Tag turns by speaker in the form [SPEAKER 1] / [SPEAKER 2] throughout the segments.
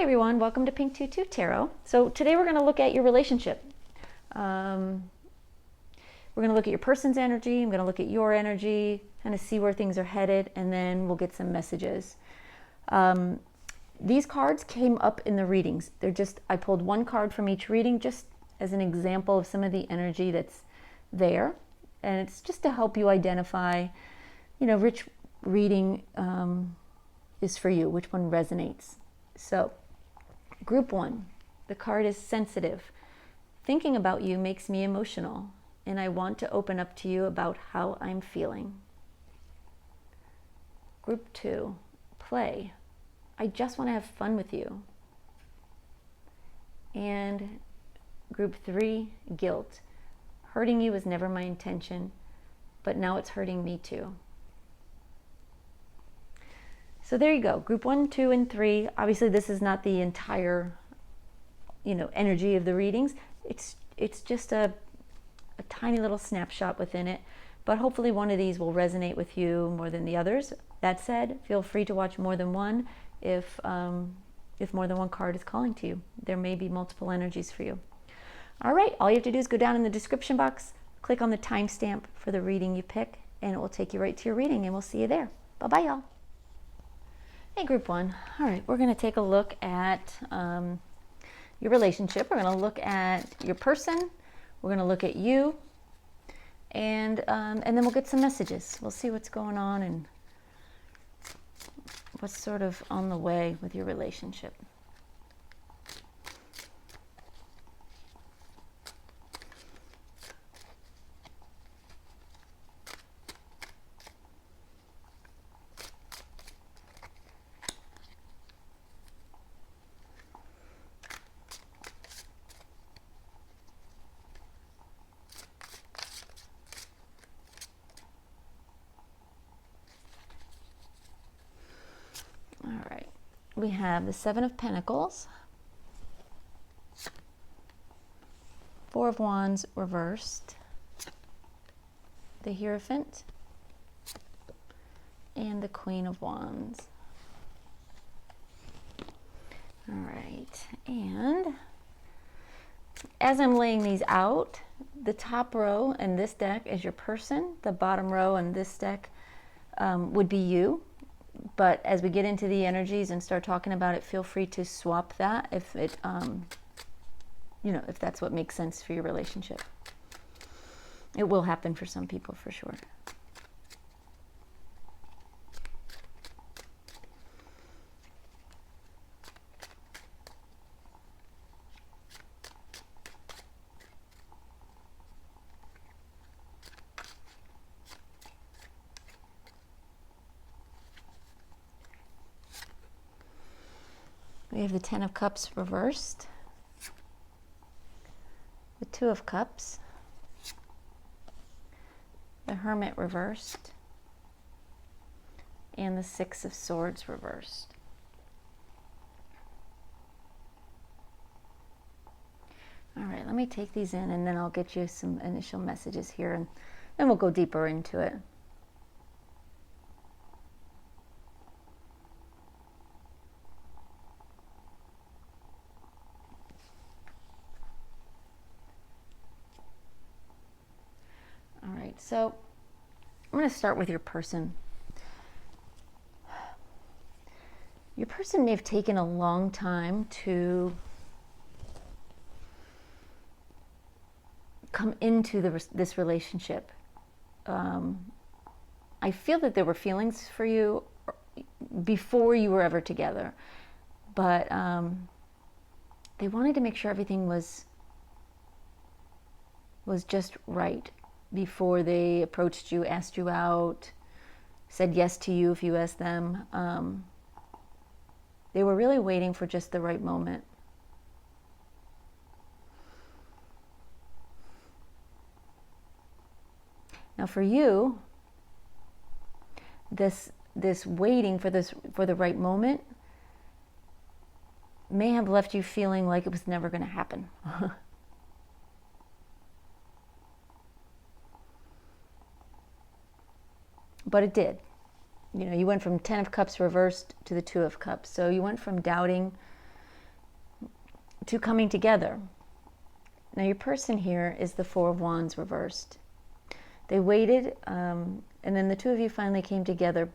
[SPEAKER 1] everyone, welcome to Pink Tutu Tarot. So today we're going to look at your relationship. We're going to look at your person's energy. I'm going to look at your energy, kind of see where things are headed, and then we'll get some messages. These cards came up in the readings. I pulled one card from each reading just as an example of some of the energy that's there. And it's just to help you identify, which reading is for you, which one resonates. So, group 1, the card is sensitive. Thinking about you makes me emotional, and I want to open up to you about how I'm feeling. Group 2, play. I just want to have fun with you. And group 3, guilt. Hurting you was never my intention, but now it's hurting me too. So there you go, group 1, 2, and 3. Obviously this is not the entire, energy of the readings. It's just a tiny little snapshot within it, but hopefully one of these will resonate with you more than the others. That said, feel free to watch more than one if more than one card is calling to you. There may be multiple energies for you. All right, all you have to do is go down in the description box, click on the timestamp for the reading you pick, and it will take you right to your reading, and we'll see you there. Bye-bye, y'all. Hey, group 1. All right, we're going to take a look at your relationship. We're going to look at your person. We're going to look at you, and then we'll get some messages. We'll see what's going on and what's sort of on the way with your relationship. We have the 7 of Pentacles, 4 of Wands reversed, the Hierophant, and the Queen of Wands. All right, and as I'm laying these out, the top row in this deck is your person, the bottom row in this deck would be you. But as we get into the energies and start talking about it, feel free to swap that if it, if that's what makes sense for your relationship. It will happen for some people for sure. We have the 10 of Cups reversed, the 2 of Cups, the Hermit reversed, and the 6 of Swords reversed. All right, let me take these in and then I'll get you some initial messages here and then we'll go deeper into it. So I'm going to start with your person. Your person may have taken a long time to come into this relationship. I feel that there were feelings for you before you were ever together, but they wanted to make sure everything was just right before they approached you, asked you out, said yes to you if you asked them. They were really waiting for just the right moment. Now for you, this waiting for the right moment may have left you feeling like it was never going to happen. But it did. You went from 10 of Cups reversed to the 2 of Cups. So you went from doubting to coming together. Now your person here is the Four of Wands reversed. They waited, and then the two of you finally came together,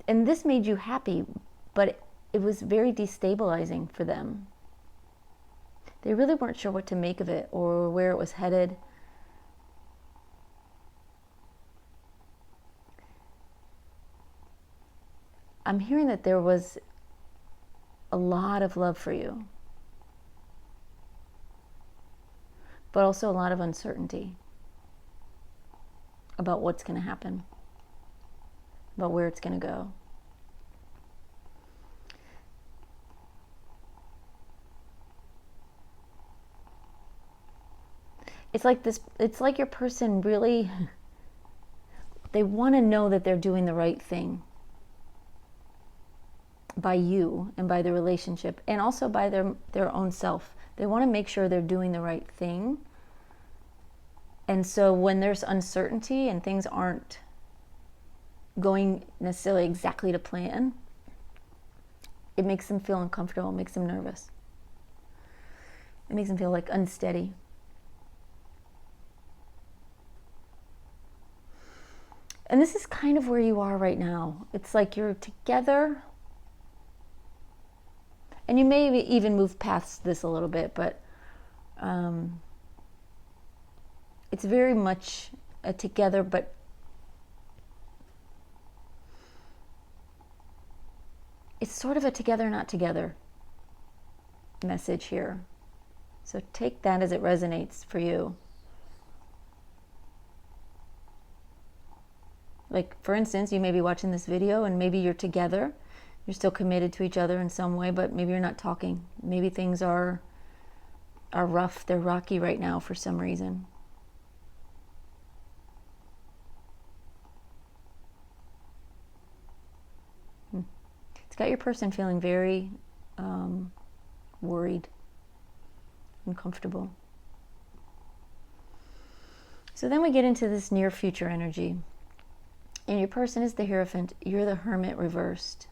[SPEAKER 1] and this made you happy, but it was very destabilizing for them. They really weren't sure what to make of it or where it was headed. I'm hearing that there was a lot of love for you, but also a lot of uncertainty about what's going to happen, about where it's going to go. It's like this, it's like your person really, they want to know that they're doing the right thing by you and by the relationship, and also by their own self. They want to make sure they're doing the right thing. And so when there's uncertainty and things aren't going necessarily exactly to plan, it makes them feel uncomfortable, it makes them nervous. It makes them feel like unsteady. And this is kind of where you are right now. It's like you're together, and you may even move past this a little bit, but it's very much a together, but it's sort of a together, not together message here. So take that as it resonates for you. Like, for instance, you may be watching this video and maybe you're together. You're still committed to each other in some way, but maybe you're not talking. Maybe things are rough. They're rocky right now for some reason. It's got your person feeling very worried, uncomfortable. So then we get into this near future energy. And your person is the Hierophant. You're the Hermit reversed.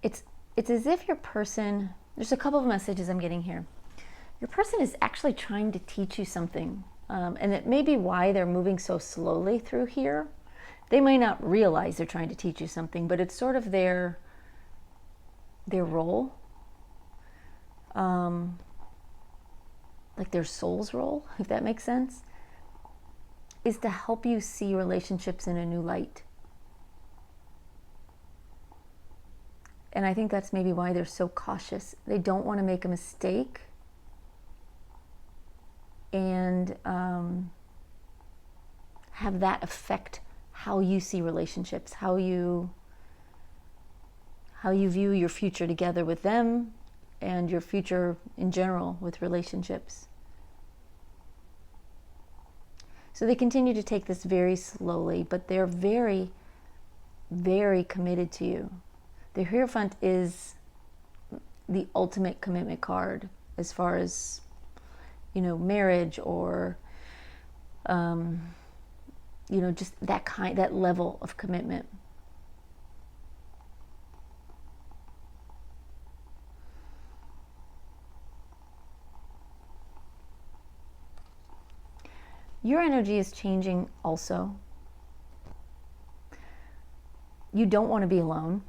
[SPEAKER 1] It's as if your person, there's a couple of messages I'm getting here. Your person is actually trying to teach you something. And it may be why they're moving so slowly through here. They may not realize they're trying to teach you something, but it's sort of their role. Like their soul's role, if that makes sense, is to help you see relationships in a new light. And I think that's maybe why they're so cautious. They don't want to make a mistake and have that affect how you see relationships, how you view your future together with them and your future in general with relationships. So they continue to take this very slowly, but they're very, very committed to you. The Hierophant is the ultimate commitment card as far as, marriage or, just that level of commitment. Your energy is changing also. You don't want to be alone.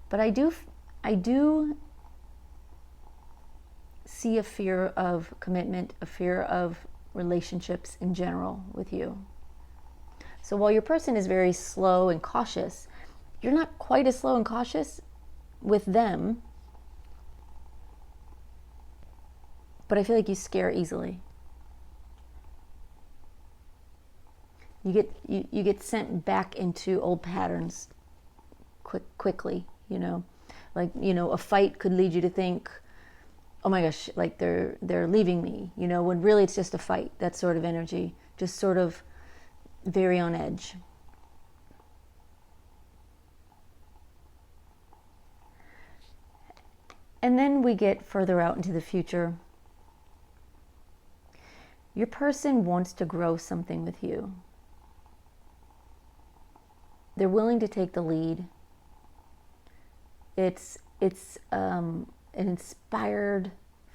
[SPEAKER 1] But I do see a fear of commitment, a fear of relationships in general with you. So while your person is very slow and cautious, you're not quite as slow and cautious with them. But I feel like you scare easily. You get sent back into old patterns quickly, Like, a fight could lead you to think, oh my gosh, like they're leaving me, when really it's just a fight. That sort of energy, just sort of very on edge. And then we get further out into the future. Your person wants to grow something with you. They're willing to take the lead. It's an inspired,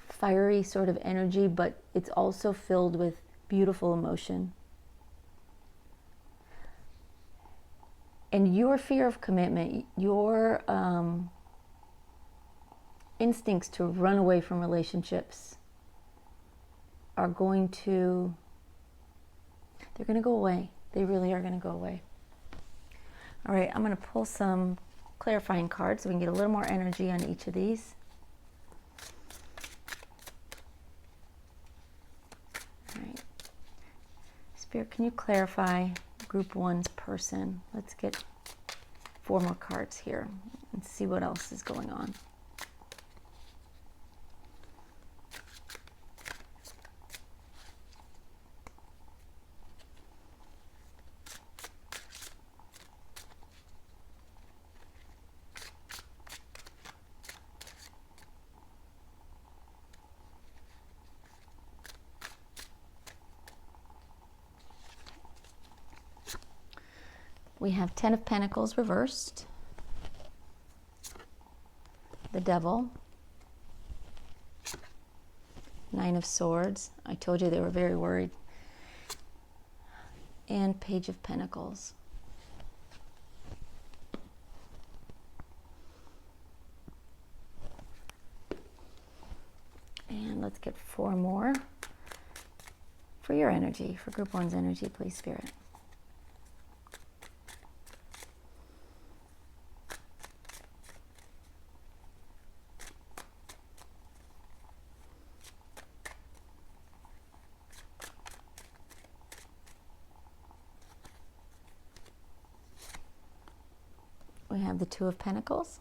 [SPEAKER 1] fiery sort of energy, but it's also filled with beautiful emotion. And your fear of commitment, your instincts to run away from relationships are they're going to go away. They really are going to go away. All right, I'm going to pull some clarifying cards so we can get a little more energy on each of these. All right. Spirit, can you clarify group 1's person? Let's get 4 more cards here and see what else is going on. We have 10 of Pentacles reversed, the Devil, 9 of Swords. I told you they were very worried. And Page of Pentacles. And let's get 4 more for your energy, for group 1's energy, please, Spirit. We have the 2 of Pentacles,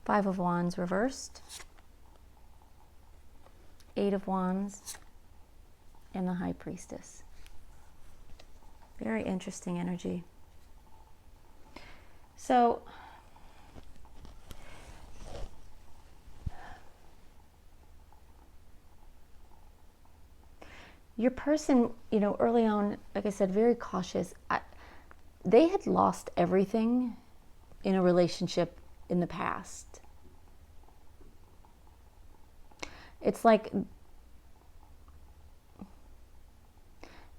[SPEAKER 1] 5 of Wands reversed, 8 of Wands, and the High Priestess. Very interesting energy. So, your person, early on, like I said, very cautious. They had lost everything in a relationship in the past. It's like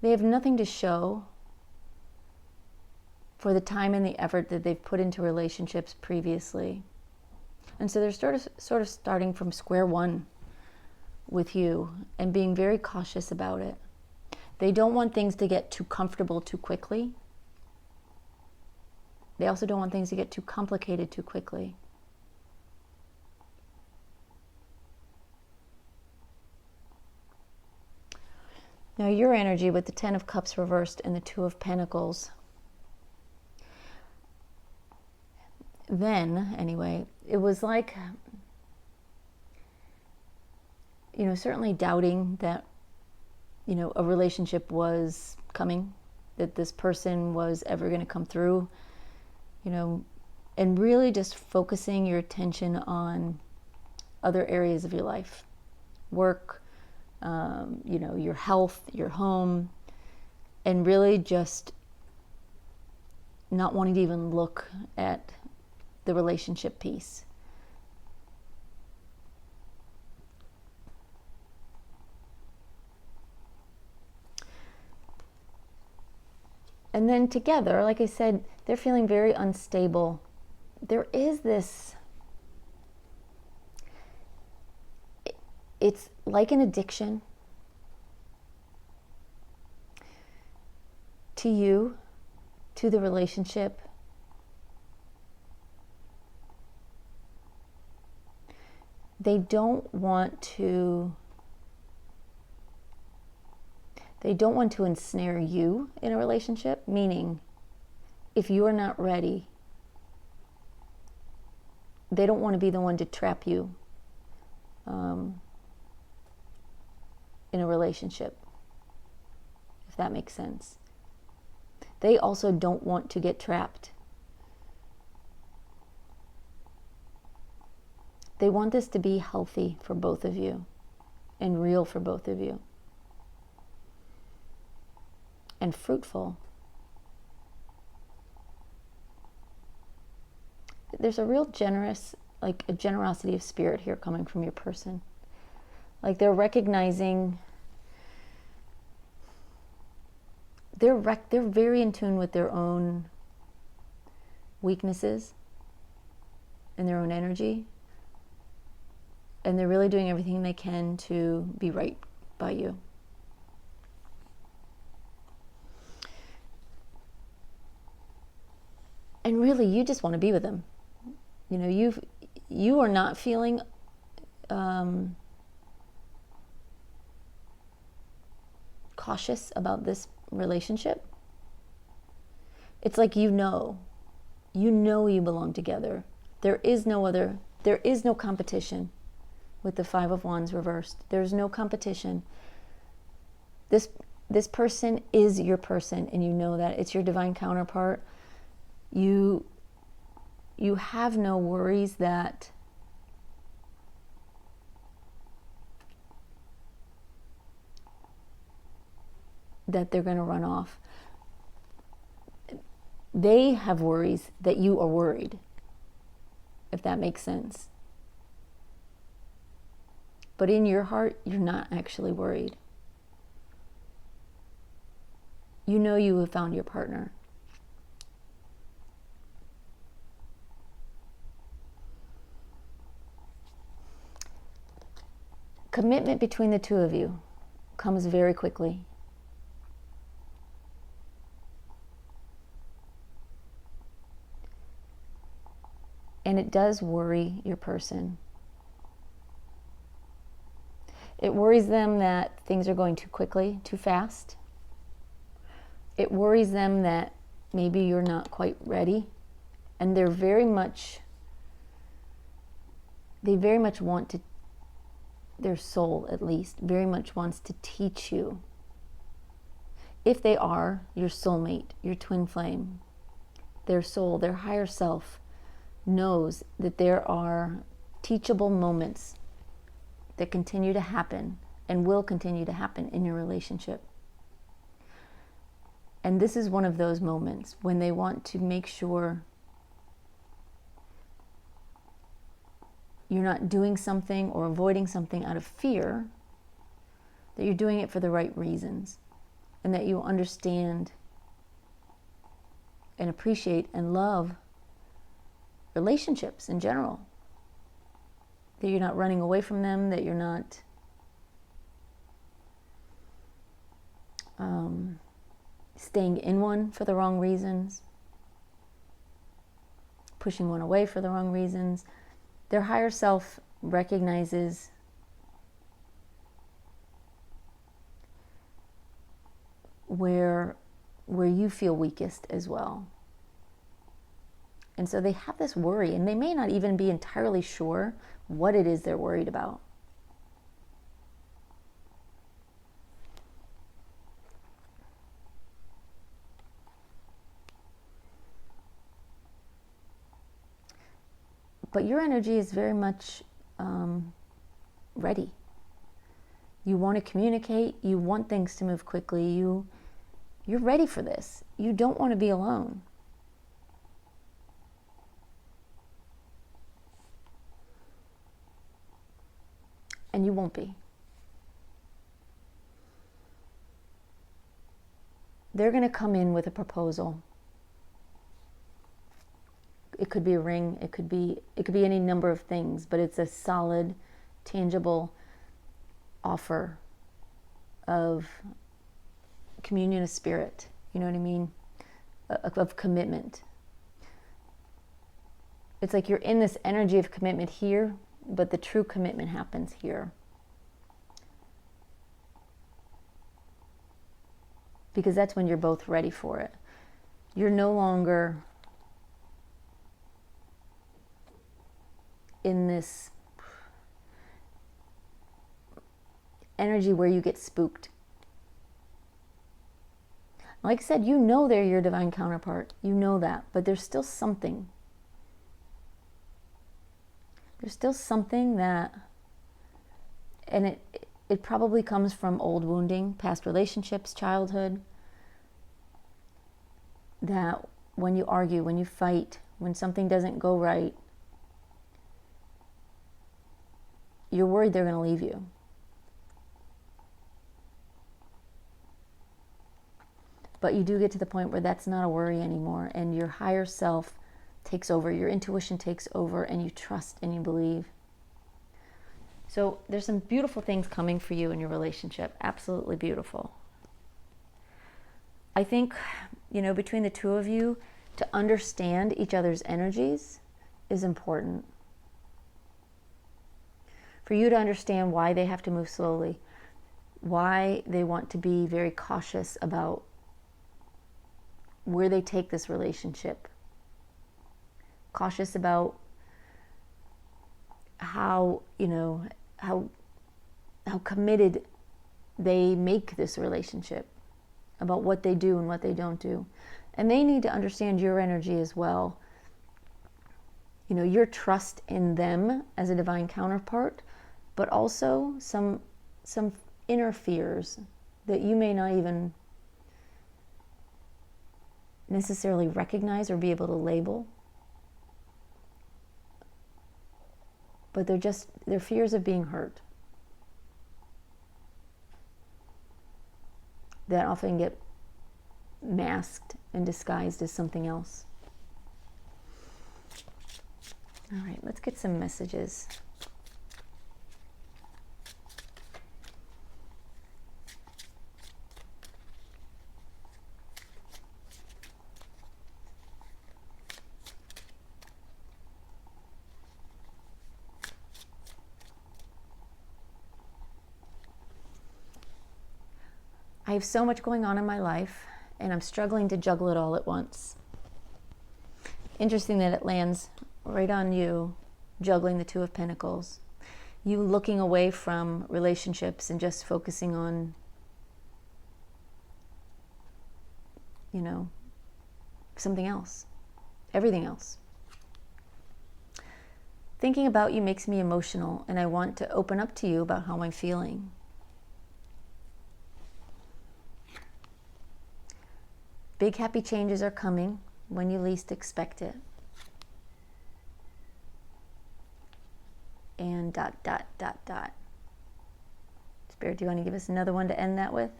[SPEAKER 1] they have nothing to show for the time and the effort that they've put into relationships previously. And so they're sort of starting from square one with you and being very cautious about it. They don't want things to get too comfortable too quickly. They also don't want things to get too complicated too quickly. Now your energy with the 10 of Cups reversed and the 2 of Pentacles. Then, anyway, it was like, certainly doubting that, a relationship was coming, that this person was ever going to come through. And really just focusing your attention on other areas of your life, work, your health, your home, and really just not wanting to even look at the relationship piece. And then together, like I said, they're feeling very unstable. There is this, it's like an addiction to you, to the relationship. They don't want to ensnare you in a relationship, meaning if you are not ready, they don't want to be the one to trap you in a relationship, if that makes sense. They also don't want to get trapped. They want this to be healthy for both of you and real for both of you. And fruitful. There's a real a generosity of spirit here coming from your person. Like they're recognizing, they're very in tune with their own weaknesses and their own energy. And they're really doing everything they can to be right by you. And really, you just want to be with them. You know, you are not feeling cautious about this relationship. It's like you know you belong together. There is no competition with the Five of Wands reversed. There's no competition. This person is your person, and you know that. It's your divine counterpart. You have no worries that they're going to run off. They have worries that you are worried, if that makes sense. But in your heart, you're not actually worried. You know you have found your partner. Commitment between the two of you comes very quickly. And it does worry your person. It worries them that things are going too quickly, too fast. It worries them that maybe you're not quite ready. And they very much want to, their soul at least, very much wants to teach you. If they are your soulmate, your twin flame, their soul, their higher self knows that there are teachable moments that continue to happen and will continue to happen in your relationship. And this is one of those moments when they want to make sure you're not doing something or avoiding something out of fear, that you're doing it for the right reasons, and that you understand and appreciate and love relationships in general. That you're not running away from them, that you're not staying in one for the wrong reasons, pushing one away for the wrong reasons. Their higher self recognizes where you feel weakest as well. And so they have this worry, and they may not even be entirely sure what it is they're worried about. But your energy is very much ready. You want to communicate. You want things to move quickly. You're ready for this. You don't want to be alone. And you won't be. They're going to come in with a proposal. It could be a ring, it could be any number of things, but it's a solid, tangible offer of communion of spirit, you know what I mean? Of commitment. It's like you're in this energy of commitment here, but the true commitment happens here. Because that's when you're both ready for it. You're no longer in this energy where you get spooked. Like I said, you know they're your divine counterpart. You know that, but there's still something. There's still something that, and It probably comes from old wounding, past relationships, childhood, that when you argue, when you fight, when something doesn't go right, you're worried they're going to leave you. But you do get to the point where that's not a worry anymore, and your higher self takes over, your intuition takes over, and you trust and you believe. So there's some beautiful things coming for you in your relationship, absolutely beautiful. I think, between the two of you, to understand each other's energies is important. For you to understand why they have to move slowly, why they want to be very cautious about where they take this relationship, cautious about how committed they make this relationship, about what they do and what they don't do. And they need to understand your energy as well. Your trust in them as a divine counterpart, but also some inner fears that you may not even necessarily recognize or be able to label. But they're fears of being hurt that often get masked and disguised as something else. All right, let's get some messages. I have so much going on in my life, and I'm struggling to juggle it all at once. Interesting that it lands right on you, juggling the Two of Pentacles. You looking away from relationships and just focusing on, something else, everything else. Thinking about you makes me emotional, and I want to open up to you about how I'm feeling. Big happy changes are coming when you least expect it. And ... Spirit, do you want to give us another one to end that with?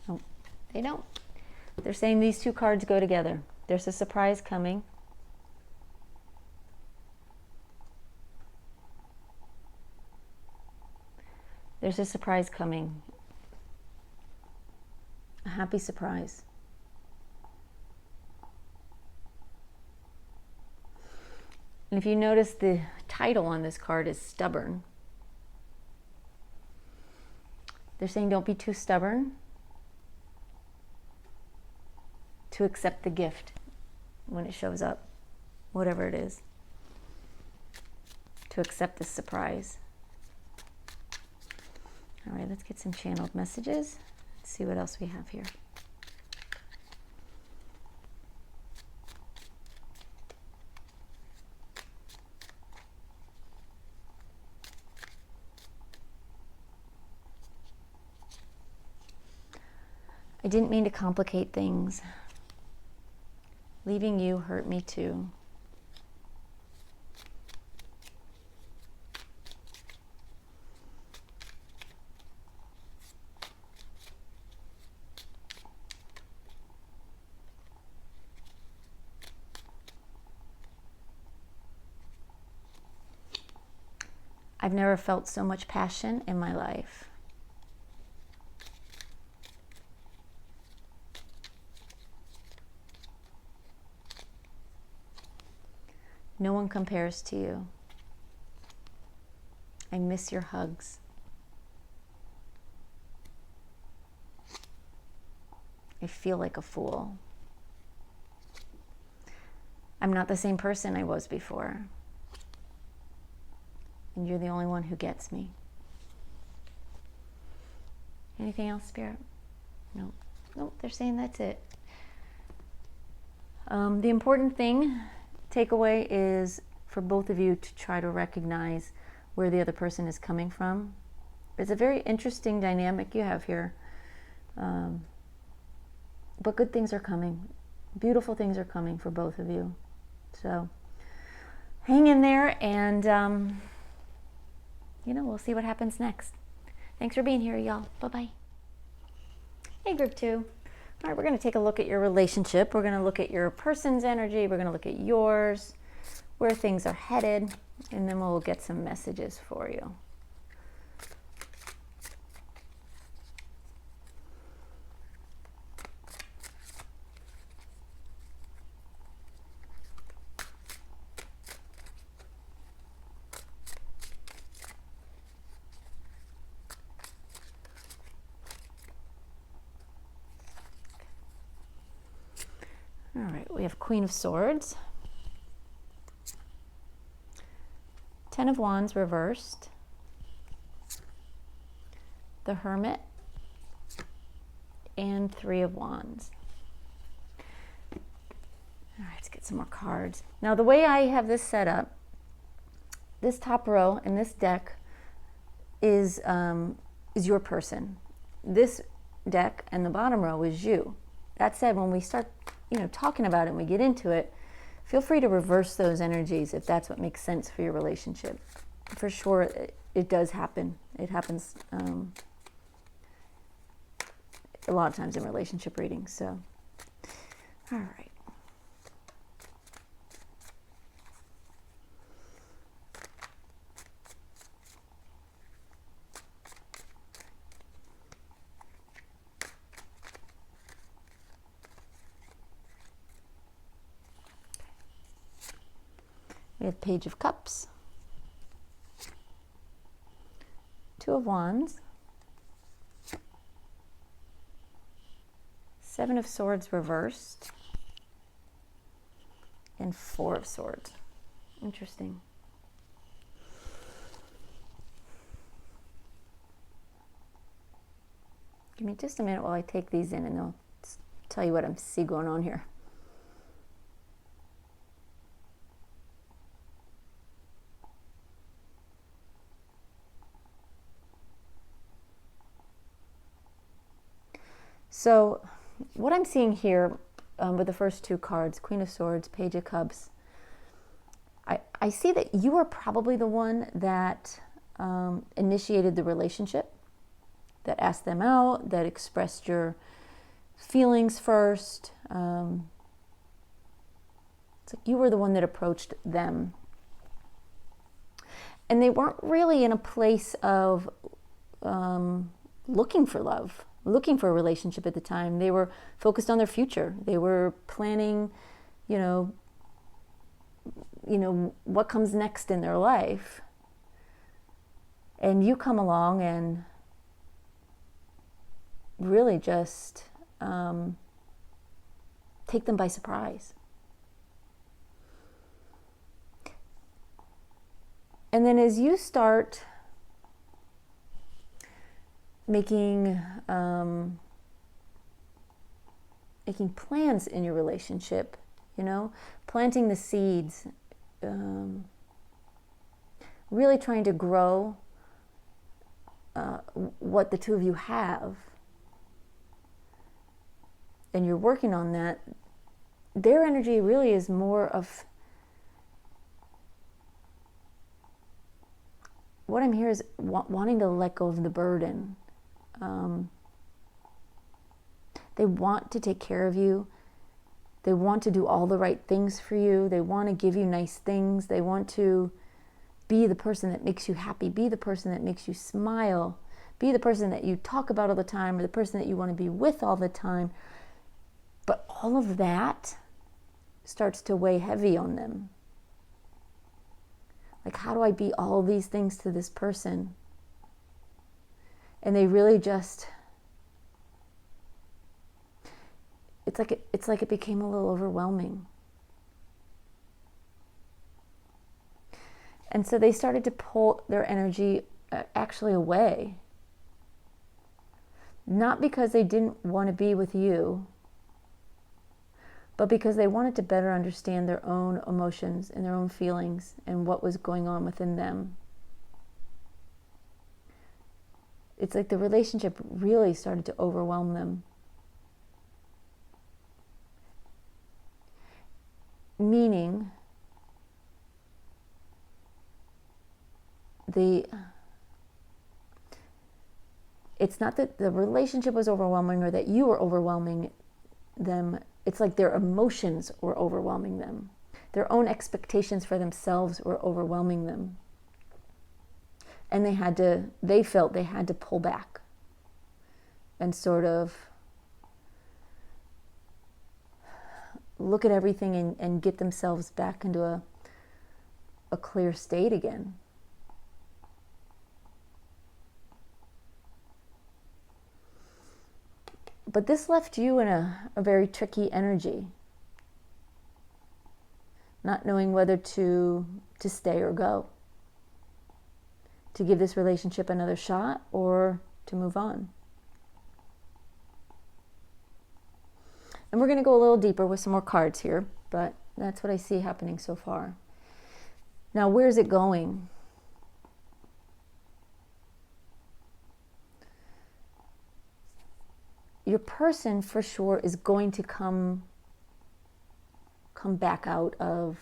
[SPEAKER 1] No, they don't. They're saying these two cards go together. There's a surprise coming. There's a surprise coming. A happy surprise. And if you notice, the title on this card is stubborn. They're saying don't be too stubborn to accept the gift when it shows up, whatever it is. To accept the surprise. All right, let's get some channeled messages. Let's see what else we have here. I didn't mean to complicate things. Leaving you hurt me too. I've never felt so much passion in my life. No one compares to you. I miss your hugs. I feel like a fool. I'm not the same person I was before. And you're the only one who gets me. Anything else, Spirit? No. Nope, they're saying that's it. The important thing, takeaway, is for both of you to try to recognize where the other person is coming from It's a very interesting dynamic you have here. But good things are coming. Beautiful things are coming for both of you. So hang in there, and we'll see what happens next. Thanks for being here, y'all. Bye-bye. Hey, group 2. All right, we're going to take a look at your relationship. We're going to look at your person's energy. We're going to look at yours, where things are headed, and then we'll get some messages for you. All right, we have Queen of Swords, 10 of Wands reversed, the Hermit, and 3 of Wands. All right, let's get some more cards. Now, the way I have this set up, this top row in this deck is your person. This deck and the bottom row is you. That said, when we start talking about it and we get into it, feel free to reverse those energies if that's what makes sense for your relationship. For sure, it does happen. It happens a lot of times in relationship readings. So, all right. We have Page of Cups, 2 of Wands, 7 of Swords reversed, and 4 of Swords. Interesting. Give me just a minute while I take these in, and I'll tell you what I see going on here. So what I'm seeing here with the first 2 cards, Queen of Swords, Page of Cups, I see that you are probably the one that initiated the relationship, that asked them out, that expressed your feelings first. It's like you were the one that approached them. And they weren't really in a place of looking for love, looking for a relationship at the time. They were focused on their future. They were planning, what comes next in their life. And you come along and really just take them by surprise. And then as you start making plans in your relationship, planting the seeds, really trying to grow what the two of you have, and you're working on that, their energy really is more of, what I'm hearing is wanting to let go of the burden. They want to take care of you. They want to do all the right things for you. They want to give you nice things. They want to be the person that makes you happy, be the person that makes you smile, be the person that you talk about all the time, or the person that you want to be with all the time. But all of that starts to weigh heavy on them. Like, how do I be all these things to this person? And they really just, it's like it became a little overwhelming. And so they started to pull their energy actually away. Not because they didn't want to be with you, but because they wanted to better understand their own emotions and their own feelings and what was going on within them. it's like the relationship really started to overwhelm them. Meaning, it's not that the relationship was overwhelming or that you were overwhelming them. It's like their emotions were overwhelming them. Their own expectations for themselves were overwhelming them. And they felt they had to pull back and sort of look at everything and get themselves back into a clear state again. But this left you in a very tricky energy, not knowing whether to stay or go, to give this relationship another shot or to move on. And we're going to go a little deeper with some more cards here, but that's what I see happening so far. Now, where's it going? Your person for sure is going to come back out of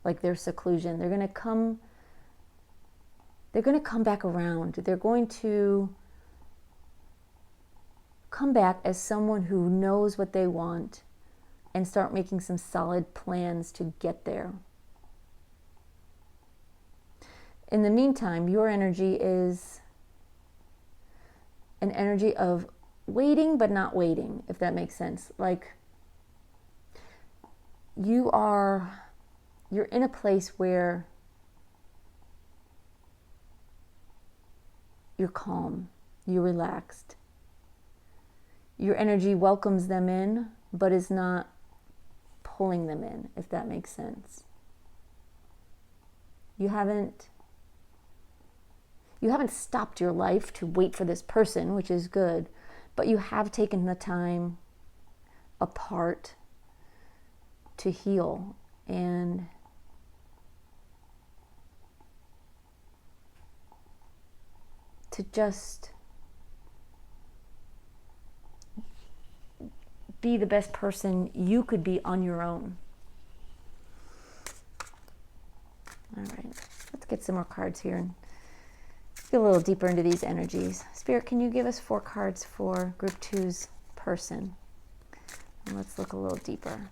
[SPEAKER 1] like their seclusion. They're going to come back around. They're going to come back as someone who knows what they want and start making some solid plans to get there. In the meantime, your energy is an energy of waiting but not waiting, if that makes sense. Like you're in a place where you're calm, you're relaxed. Your energy welcomes them in, but is not pulling them in, if that makes sense. You haven't stopped your life to wait for this person, which is good, but you have taken the time apart to heal and to just be the best person you could be on your own. All right, let's get some more cards here and get a little deeper into these energies. Spirit, can you give us 4 cards for Group 2's person? And let's look a little deeper.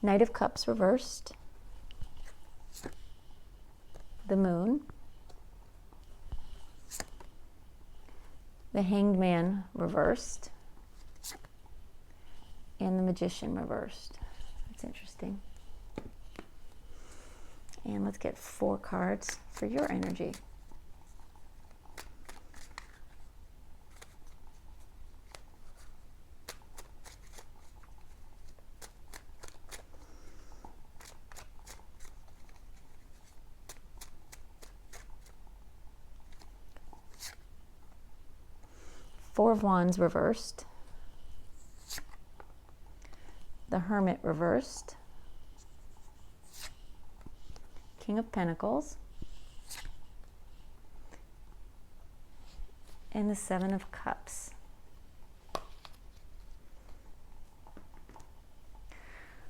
[SPEAKER 1] Knight of Cups reversed, the Moon, the Hanged Man reversed, and the Magician reversed. That's interesting. And let's get 4 cards for your energy. Four of Wands reversed, the Hermit reversed, King of Pentacles, and the 7 of Cups.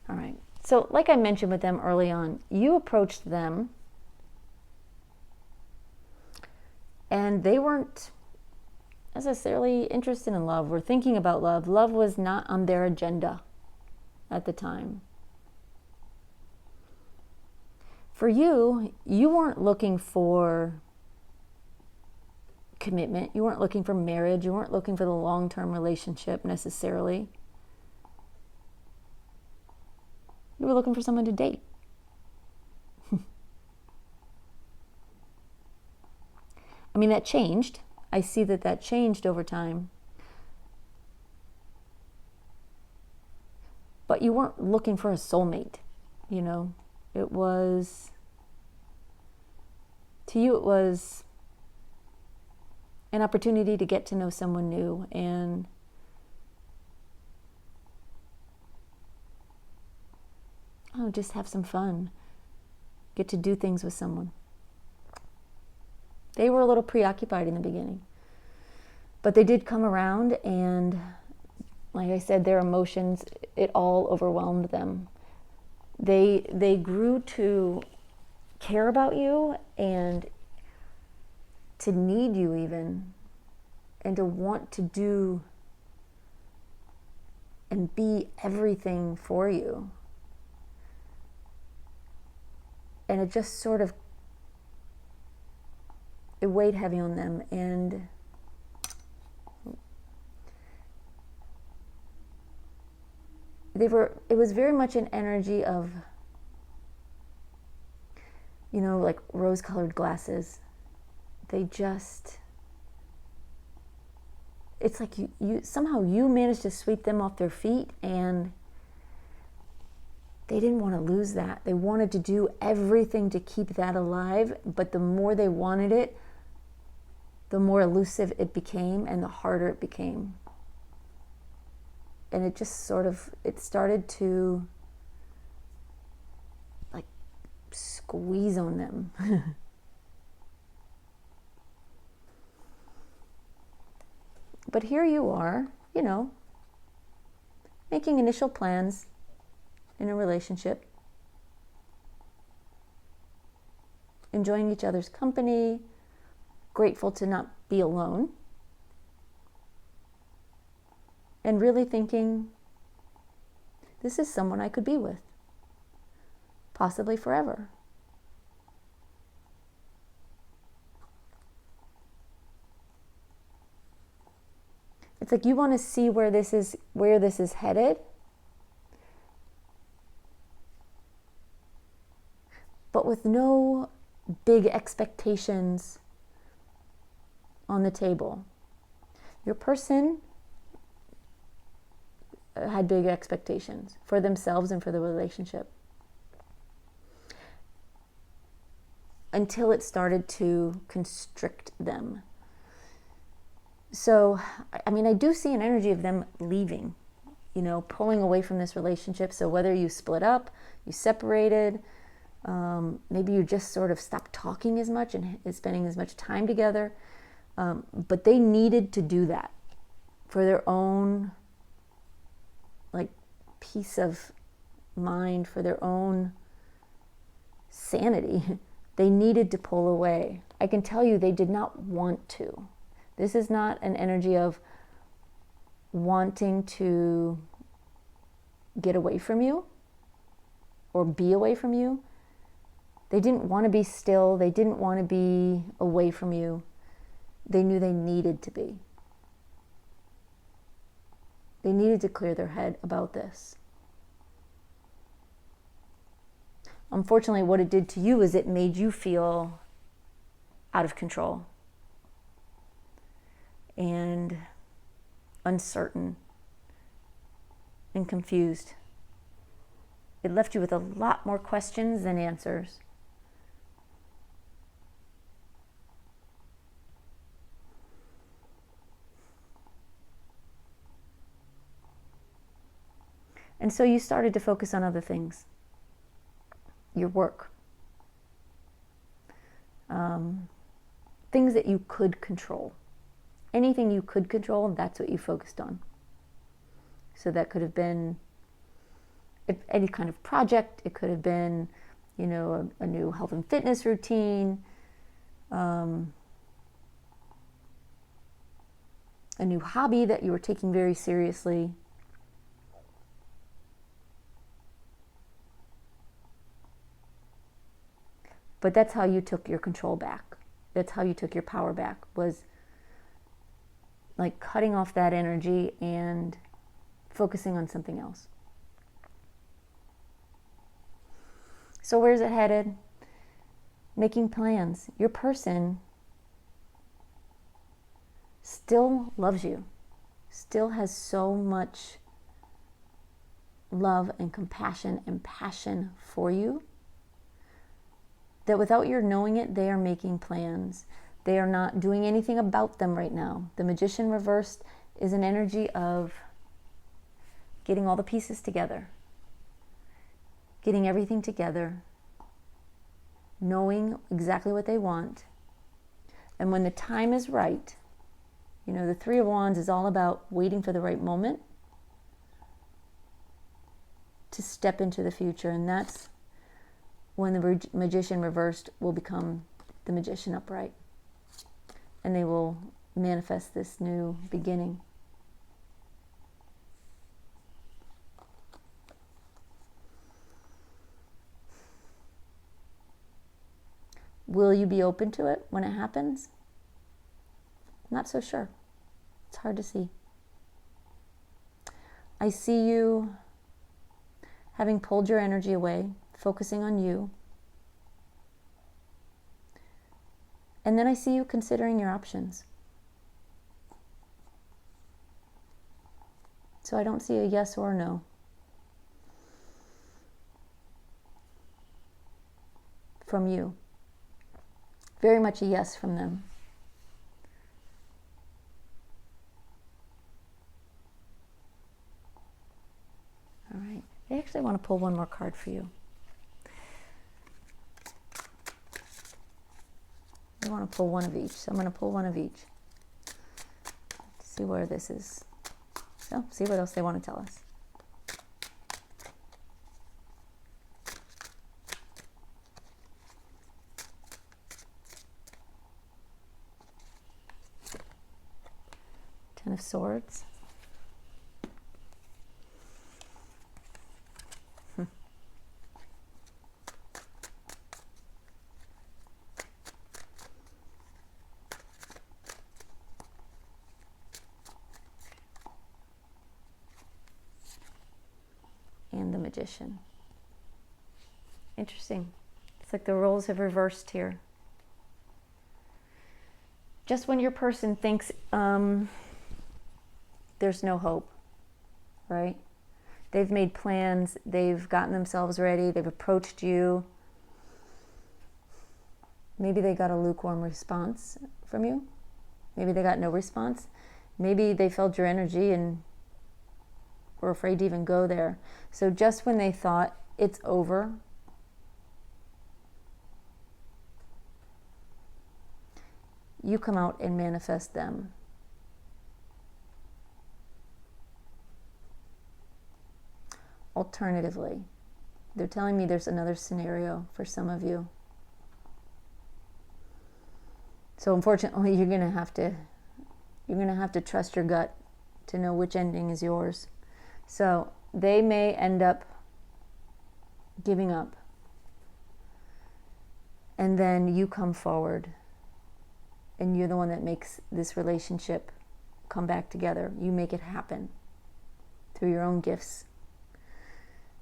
[SPEAKER 1] All right, so like I mentioned with them early on, you approached them and they weren't necessarily interested in love or thinking about love. Love was not on their agenda at the time. For you, you weren't looking for commitment. You weren't looking for marriage. You weren't looking for the long-term relationship necessarily. You were looking for someone to date. I mean, that changed. I see that changed over time. But you weren't looking for a soulmate, you know. It was To you, it was an opportunity to get to know someone new and just have some fun, get to do things with someone. They were a little preoccupied in the beginning, but they did come around, and like I said, their emotions, it all overwhelmed them. They grew to care about you and to need you even, and to want to do and be everything for you. And it just sort of, it weighed heavy on them, and it was very much an energy of, like rose-colored glasses. They just, it's like you somehow you managed to sweep them off their feet, and they didn't want to lose that. They wanted to do everything to keep that alive, but the more they wanted it, the more elusive it became and the harder it became. And it just sort of, it started to like squeeze on them. But here you are, making initial plans in a relationship, enjoying each other's company, grateful to not be alone, and really thinking, this is someone I could be with, possibly forever. It's like you want to see where this is headed, but with no big expectations on the table. Your person had big expectations for themselves and for the relationship, until it started to constrict them. So, I do see an energy of them leaving, pulling away from this relationship. So whether you split up, you separated, maybe you just sort of stopped talking as much and spending as much time together. But they needed to do that for their own peace of mind, for their own sanity. They needed to pull away. I can tell you they did not want to. This is not an energy of wanting to get away from you or be away from you. They didn't want to be still. They didn't want to be away from you. They knew they needed to be. They needed to clear their head about this. Unfortunately, what it did to you is it made you feel out of control and uncertain and confused. It left you with a lot more questions than answers. And so you started to focus on other things. Your work. Things that you could control. Anything you could control, that's what you focused on. So that could have been any kind of project. It could have been, a new health and fitness routine, a new hobby that you were taking very seriously. But that's how you took your control back. That's how you took your power back, was like cutting off that energy and focusing on something else. So where's it headed? Making plans. Your person still loves you, still has so much love and compassion and passion for you, that without your knowing it, they are making plans. They are not doing anything about them right now. The Magician reversed is an energy of getting all the pieces together, getting everything together, knowing exactly what they want. And when the time is right, you know, the Three of Wands is all about waiting for the right moment to step into the future. And that's when the Magician reversed will become the Magician upright. And they will manifest this new beginning. Will you be open to it when it happens? Not so sure. It's hard to see. I see you having pulled your energy away, focusing on you. And then I see you considering your options. So I don't see a yes or a no. From you. Very much a yes from them. All right. I actually want to pull one more card for you. I want to pull one of each, so I'm going to pull one of each. See where this is. So, see what else they want to tell us. Ten of Swords. And the Magician. Interesting. It's like the roles have reversed here. Just when your person thinks there's no hope, right? They've made plans, they've gotten themselves ready, they've approached you. Maybe they got a lukewarm response from you. Maybe they got no response. Maybe they felt your energy and were afraid to even go there. So just when they thought it's over, you come out and manifest them. Alternatively, they're telling me there's another scenario for some of you. So unfortunately, you're going to have to trust your gut to know which ending is yours. So they may end up giving up. And then you come forward. And you're the one that makes this relationship come back together. You make it happen through your own gifts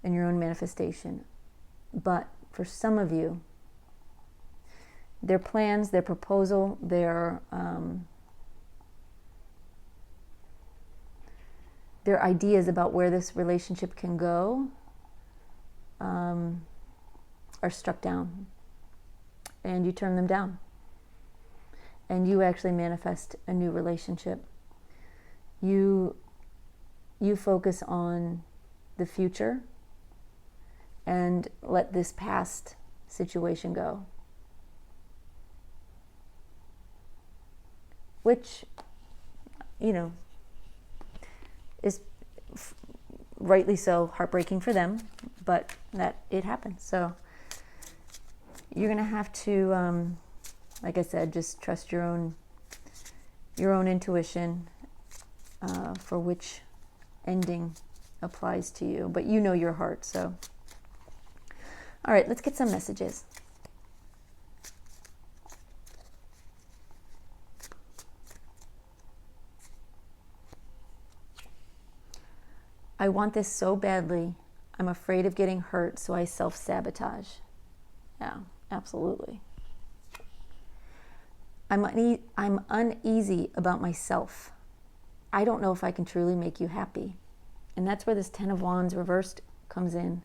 [SPEAKER 1] and your own manifestation. But for some of you, their plans, their proposal, their ideas about where this relationship can go are struck down. And you turn them down. And you actually manifest a new relationship. You focus on the future and let this past situation go. Which, you know, is rightly so heartbreaking for them, but that it happens. So you're going to have to, like I said, just trust your own intuition for which ending applies to you. But you know your heart, so. All right, let's get some messages. I want this so badly. I'm afraid of getting hurt, so I self-sabotage. Yeah, absolutely. I'm uneasy about myself. I don't know if I can truly make you happy. And that's where this Ten of Wands reversed comes in.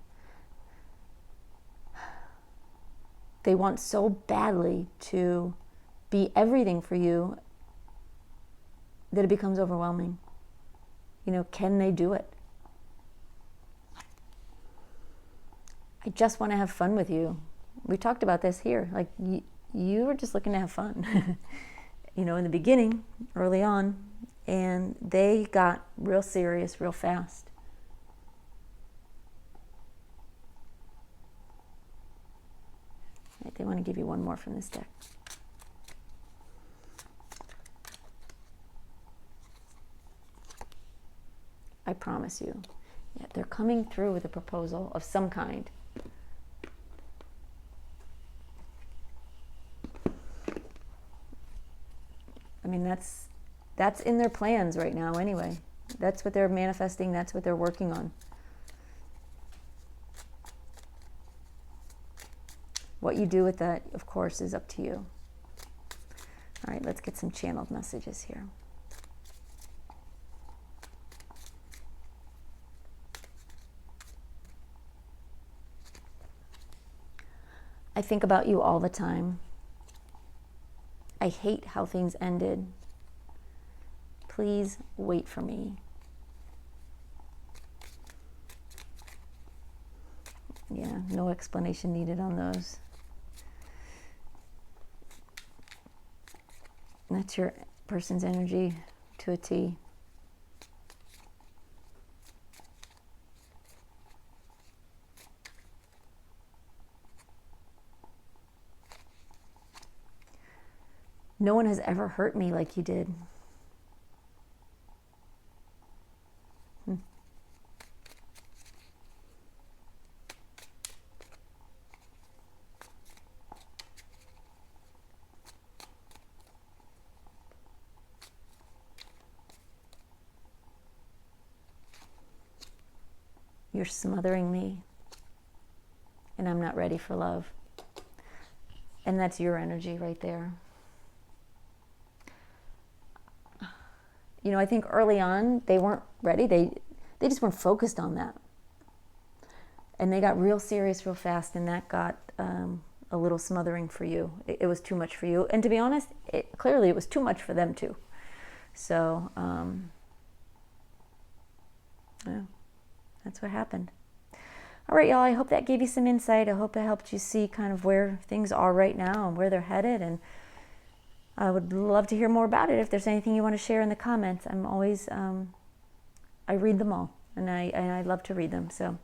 [SPEAKER 1] They want so badly to be everything for you that it becomes overwhelming. You know, can they do it? I just want to have fun with you. We talked about this here. Like, you were just looking to have fun, you know, in the beginning, early on, and they got real serious real fast. Right, they want to give you one more from this deck. I promise you. Yeah, they're coming through with a proposal of some kind. I mean, that's in their plans right now anyway. That's what they're manifesting. That's what they're working on. What you do with that, of course, is up to you. All right, let's get some channeled messages here. I think about you all the time. I hate how things ended. Please wait for me. Yeah, no explanation needed on those. That's your person's energy to a T. No one has ever hurt me like you did. You're smothering me, and I'm not ready for love. And that's your energy right there. You know, I think early on, they weren't ready. They just weren't focused on that. And they got real serious real fast, and that got a little smothering for you. It was too much for you. And to be honest, clearly it was too much for them too. So, yeah, that's what happened. All right, y'all, I hope that gave you some insight. I hope it helped you see kind of where things are right now and where they're headed. And I would love to hear more about it. If there's anything you want to share in the comments, I'm always, I read them all, and I love to read them. So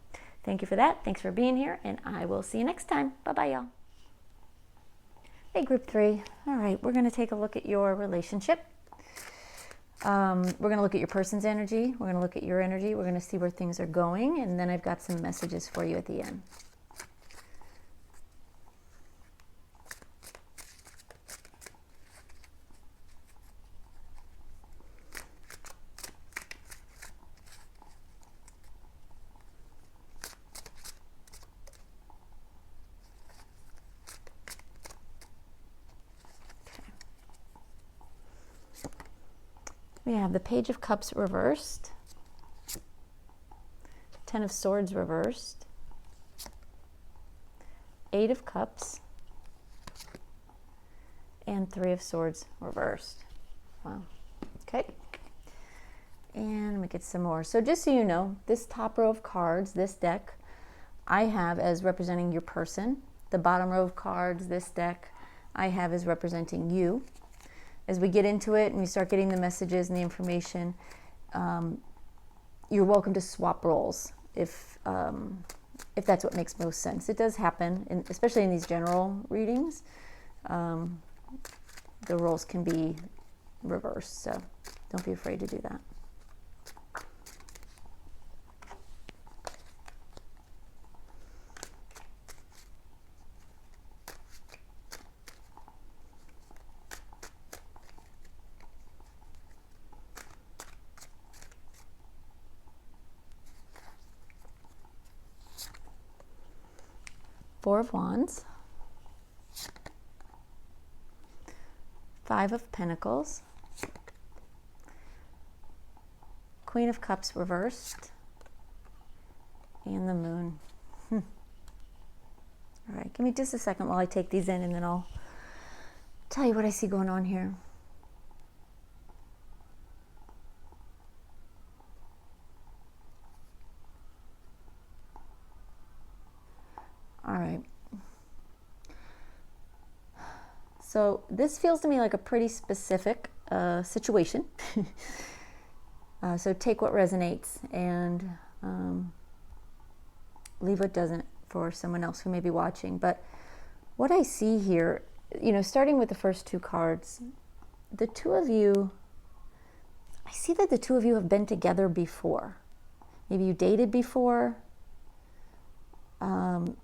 [SPEAKER 1] thank you for that. Thanks for being here, and I will see you next time. Bye-bye, y'all. Hey, group 3. All right, we're going to take a look at your relationship. We're going to look at your person's energy. We're going to look at your energy. We're going to see where things are going, and then I've got some messages for you at the end. We have the Page of Cups reversed, 10 of Swords reversed, 8 of Cups, and 3 of Swords reversed. Wow. Okay. And let me get some more. So just so you know, this top row of cards, this deck, I have as representing your person. The bottom row of cards, this deck, I have as representing you. As we get into it and we start getting the messages and the information, you're welcome to swap roles if that's what makes most sense. It does happen, especially in these general readings. The roles can be reversed, so don't be afraid to do that. Four of Wands, 5 of Pentacles, Queen of Cups reversed, and the Moon. All right, give me just a second while I take these in, and then I'll tell you what I see going on here. All right. So this feels to me like a pretty specific situation. So take what resonates and leave what doesn't for someone else who may be watching. But what I see here, starting with the first two cards, the two of you, I see that the two of you have been together before. Maybe you dated before. But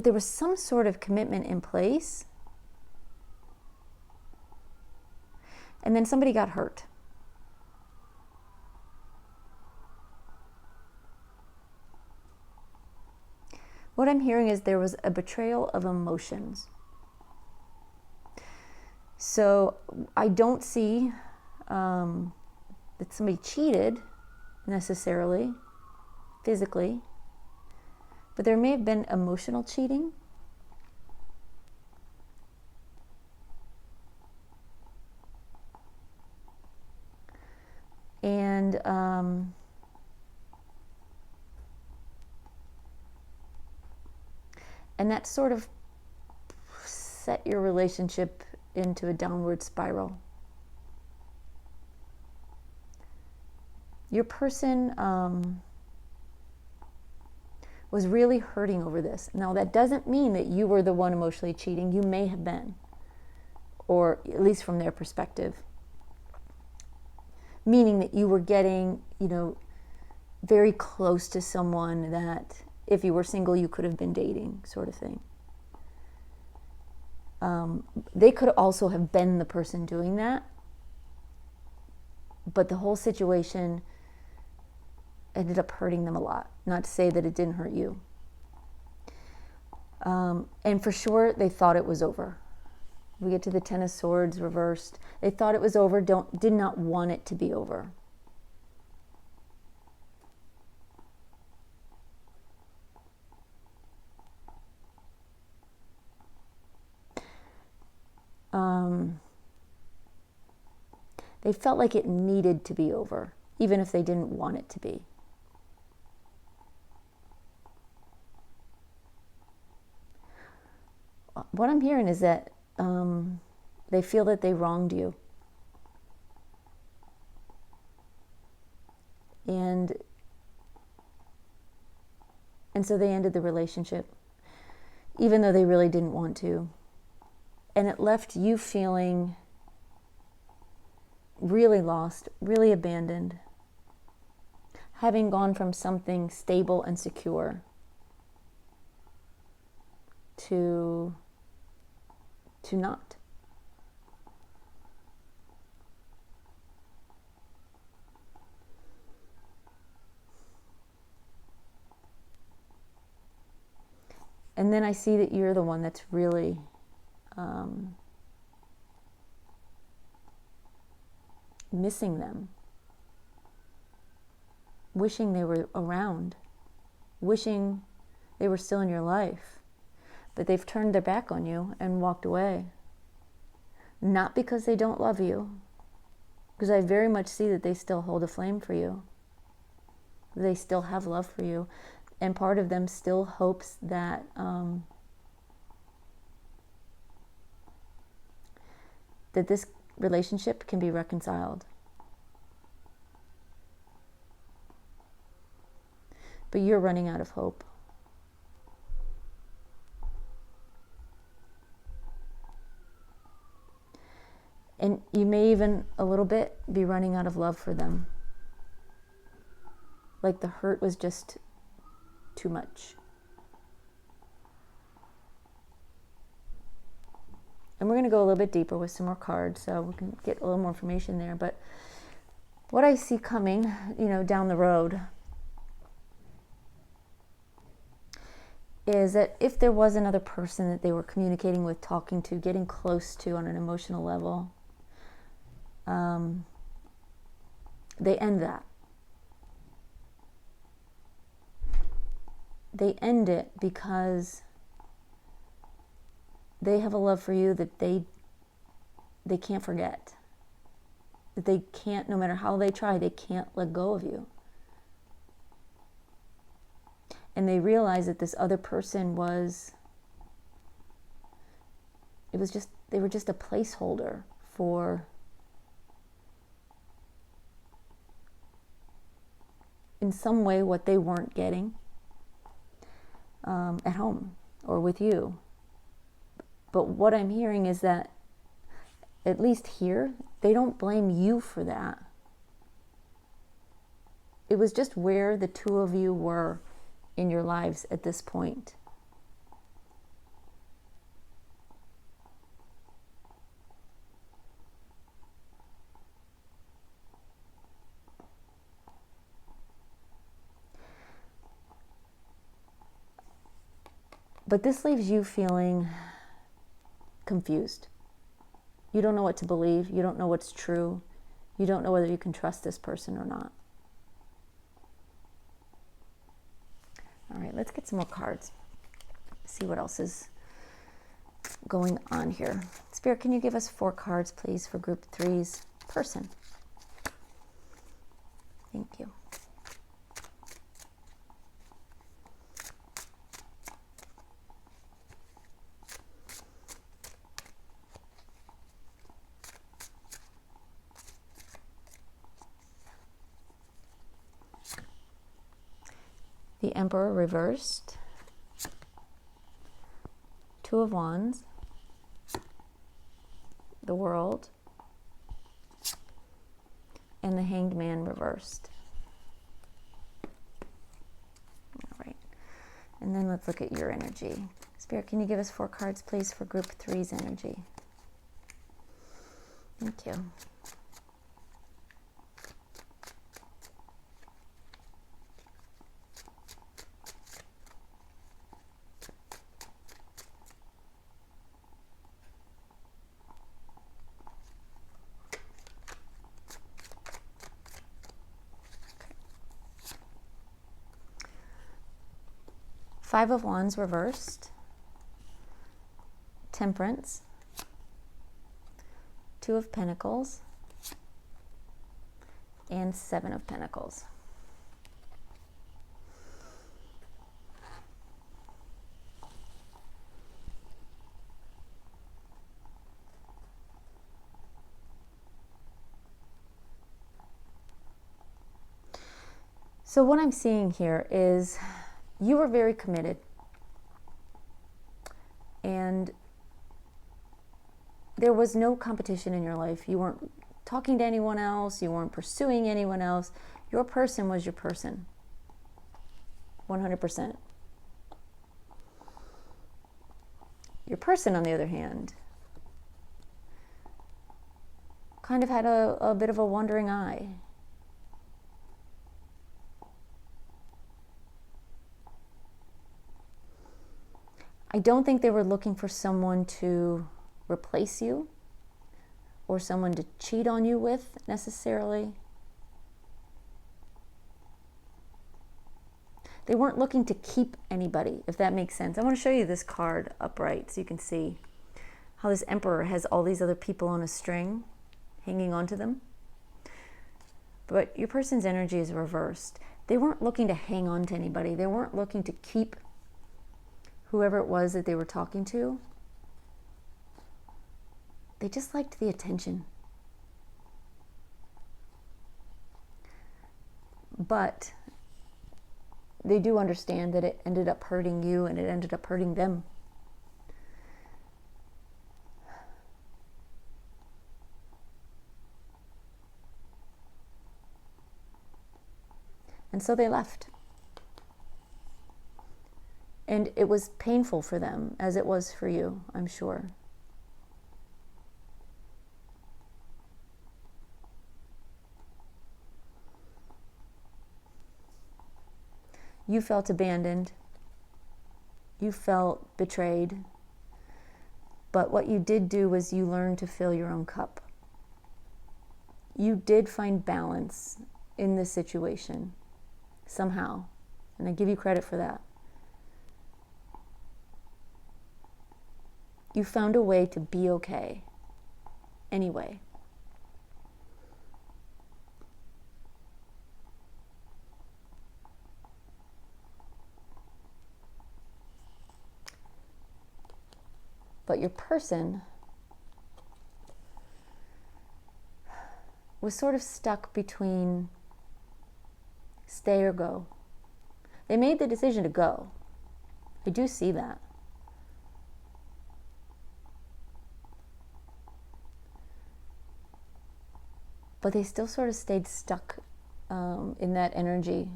[SPEAKER 1] there was some sort of commitment in place. And then somebody got hurt. What I'm hearing is there was a betrayal of emotions. So I don't see that somebody cheated necessarily, physically, but there may have been emotional cheating. And that sort of set your relationship into a downward spiral. Your person was really hurting over this. Now, that doesn't mean that you were the one emotionally cheating. You may have been, or at least from their perspective. Meaning that you were getting, very close to someone that if you were single, you could have been dating, sort of thing. They could also have been the person doing that, but the whole situation ended up hurting them a lot. Not to say that it didn't hurt you. And for sure, they thought it was over. We get to the Ten of Swords reversed. They thought it was over, did not want it to be over. They felt like it needed to be over, even if they didn't want it to be. What I'm hearing is that they feel that they wronged you. And so they ended the relationship, even though they really didn't want to. And it left you feeling really lost, really abandoned, having gone from something stable and secure to not. And then I see that you're the one that's really missing them, wishing they were around, wishing they were still in your life, but they've turned their back on you and walked away. Not because they don't love you, because I very much see that they still hold a flame for you. They still have love for you. And part of them still hopes that that this relationship can be reconciled. But you're running out of hope. And you may even a little bit be running out of love for them. Like the hurt was just too much. And we're going to go a little bit deeper with some more cards so we can get a little more information there. But what I see coming, down the road is that if there was another person that they were communicating with, talking to, getting close to on an emotional level, they end that. they end it because they have a love for you that they can't forget. That they can't, no matter how they try, they can't let go of you. And they realize that this other person they were just a placeholder for, in some way, what they weren't getting at home or with you. But what I'm hearing is that, at least here, they don't blame you for that. It was just where the two of you were in your lives at this point. But this leaves you feeling confused. You don't know what to believe. You don't know what's true. You don't know whether you can trust this person or not. All right, let's get some more cards. See what else is going on here. Spirit, can you give us 4 cards, please, for group 3's person? Thank you. The Emperor reversed, 2 of Wands, the World, and the Hanged Man reversed. All right, and then let's look at your energy. Spirit, can you give us 4 cards, please, for group 3's energy? Thank you. Five of Wands reversed, Temperance, 2 of Pentacles, and 7 of Pentacles. So what I'm seeing here is you were very committed, and there was no competition in your life. You weren't talking to anyone else. You weren't pursuing anyone else. Your person was your person, 100%. Your person, on the other hand, kind of had a bit of a wandering eye. I don't think they were looking for someone to replace you or someone to cheat on you with necessarily. They weren't looking to keep anybody, if that makes sense. I want to show you this card upright so you can see how this Emperor has all these other people on a string hanging onto them. But your person's energy is reversed. They weren't looking to hang on to anybody. They weren't looking to keep whoever it was that they were talking to. They just liked the attention. But they do understand that it ended up hurting you and it ended up hurting them. And so they left. And it was painful for them, as it was for you, I'm sure. You felt abandoned. You felt betrayed. But what you did do was you learned to fill your own cup. You did find balance in this situation, somehow. And I give you credit for that. you found a way to be okay anyway. But your person was sort of stuck between stay or go. They made the decision to go. I do see that. But they still sort of stayed stuck in that energy.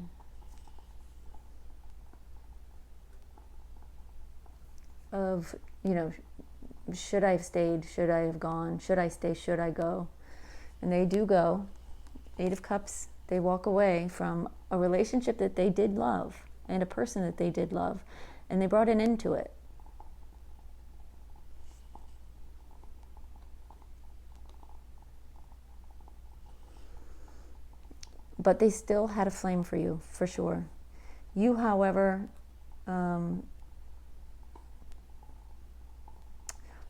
[SPEAKER 1] Of, should I have stayed? Should I have gone? Should I stay? Should I go? And they do go. 8 of Cups, they walk away from a relationship that they did love and a person that they did love, and they brought an end to it. But they still had a flame for you, for sure. You, however,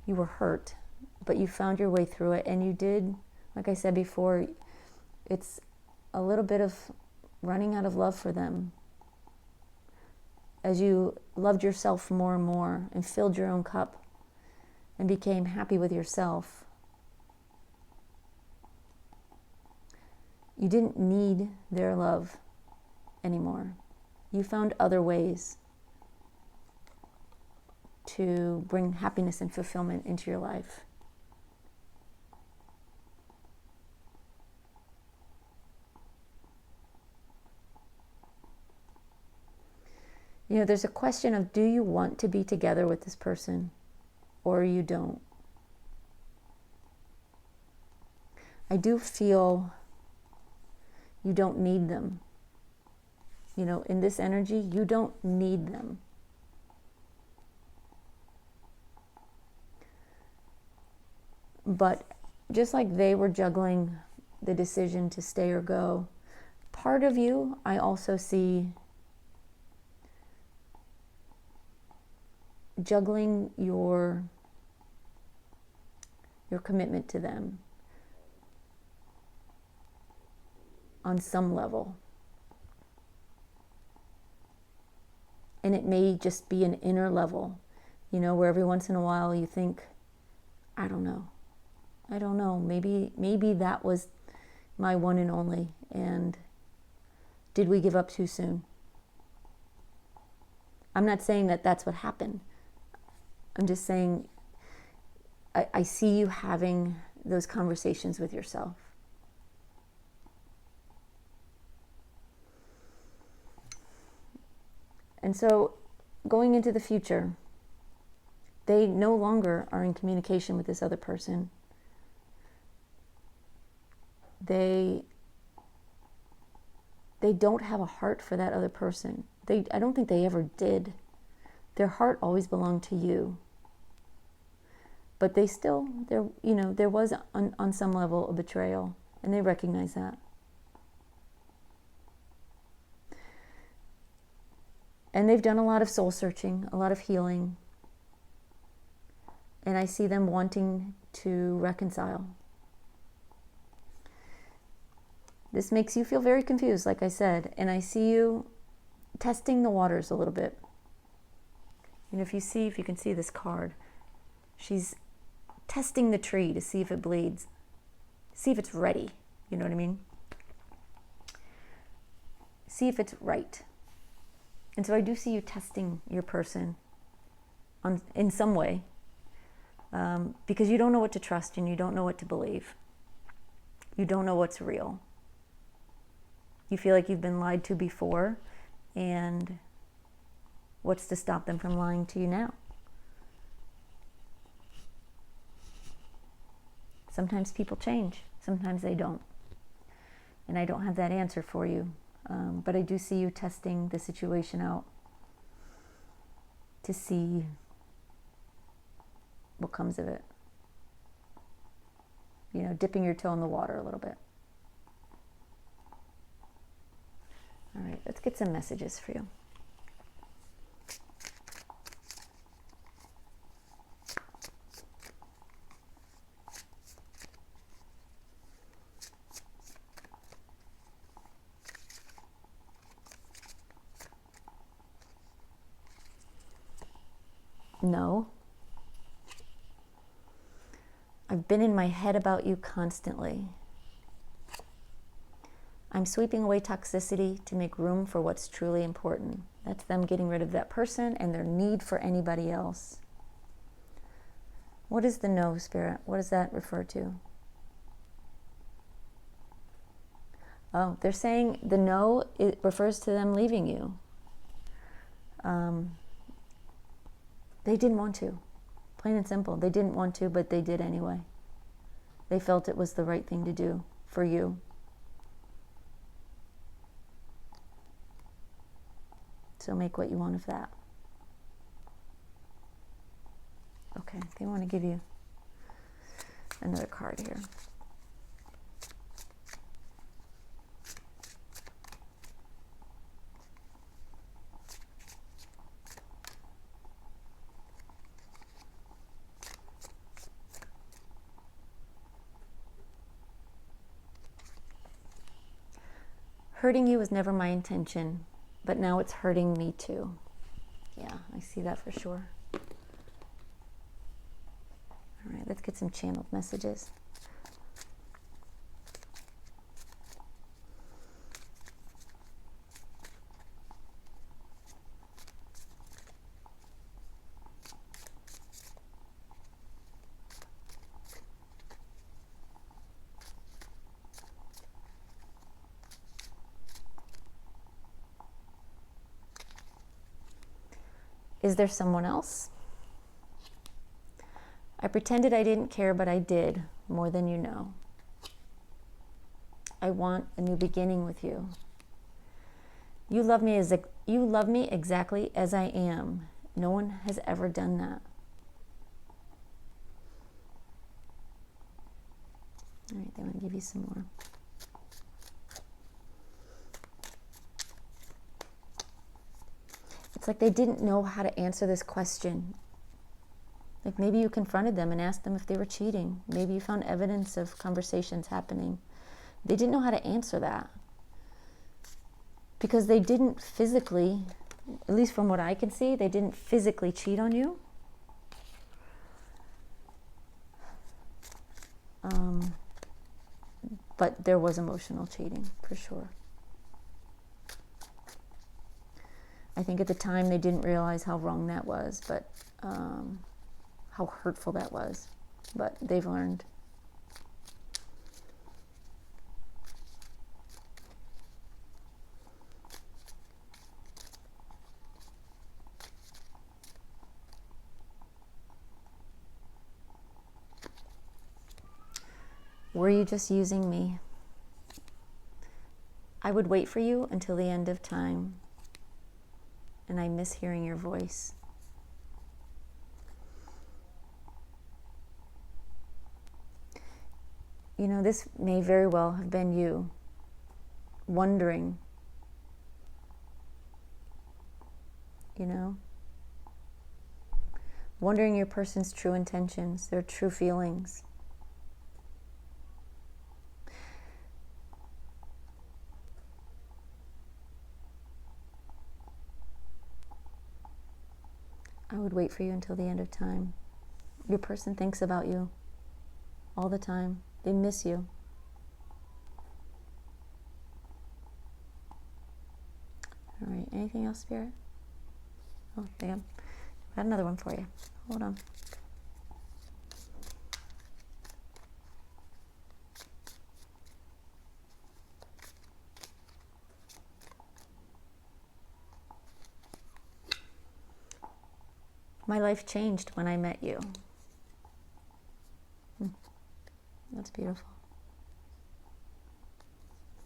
[SPEAKER 1] you were hurt, but you found your way through it, and you did, like I said before, it's a little bit of running out of love for them. As you loved yourself more and more and filled your own cup and became happy with yourself, you didn't need their love anymore. You found other ways to bring happiness and fulfillment into your life. There's a question of, do you want to be together with this person or you don't? I do feel you don't need them. In this energy, you don't need them. But just like they were juggling the decision to stay or go, part of you, I also see juggling your commitment to them on some level. And it may just be an inner level, where every once in a while you think, I don't know, maybe that was my one and only, and did we give up too soon? I'm not saying that that's what happened. I'm just saying I see you having those conversations with yourself. And so going into the future, they no longer are in communication with this other person. They don't have a heart for that other person. I don't think they ever did. Their heart always belonged to you. But there was on some level a betrayal, and they recognize that. And they've done a lot of soul searching, a lot of healing. And I see them wanting to reconcile. This makes you feel very confused, like I said. And I see you testing the waters a little bit. If you can see this card, she's testing the tree to see if it bleeds, see if it's ready. You know what I mean? See if it's right. And so I do see you testing your person in some way, because you don't know what to trust and you don't know what to believe. You don't know what's real. You feel like you've been lied to before, and what's to stop them from lying to you now? Sometimes people change, sometimes they don't. And I don't have that answer for you. But I do see you testing the situation out to see what comes of it. Dipping your toe in the water a little bit. All right, let's get some messages for you. No. I've been in my head about you constantly. I'm sweeping away toxicity to make room for what's truly important. That's them getting rid of that person and their need for anybody else. What is the no, Spirit? What does that refer to? Oh, they're saying the no, it refers to them leaving you. They didn't want to. Plain and simple. They didn't want to, but they did anyway. They felt it was the right thing to do for you. So make what you want of that. Okay, they want to give you another card here. Hurting you was never my intention, but now it's hurting me too. Yeah, I see that for sure. All right, let's get some channeled messages. Is there someone else? I pretended I didn't care, but I did, more than you know. I want a new beginning with you. You love me exactly as I am. No one has ever done that. All right, they want to give you some more. It's like they didn't know how to answer this question. Like maybe you confronted them and asked them if they were cheating. Maybe you found evidence of conversations happening. They didn't know how to answer that. Because they didn't physically, at least from what I can see, they didn't physically cheat on you. But there was emotional cheating, for sure. I think at the time they didn't realize how wrong that was, but how hurtful that was. But they've learned. Were you just using me? I would wait for you until the end of time. And I miss hearing your voice. You know, this may very well have been you wondering, you know, wondering your person's true intentions, their true feelings. I would wait for you until the end of time. Your person thinks about you all the time. They miss you. All right, anything else, Spirit? Oh, damn. Got another one for you. Hold on. My life changed when I met you. That's beautiful.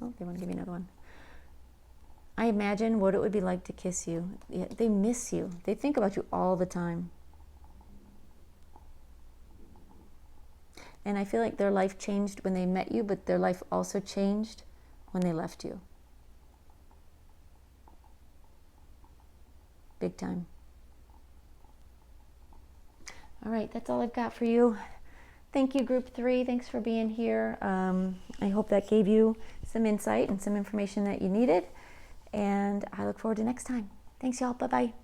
[SPEAKER 1] Oh, they want to give me another one. I imagine what it would be like to kiss you. Yeah, they miss you. They think about you all the time. And I feel like their life changed when they met you, but their life also changed when they left you. Big time. All right, that's all I've got for you. Thank you, Group 3. Thanks for being here. I hope that gave you some insight and some information that you needed. And I look forward to next time. Thanks, y'all. Bye-bye.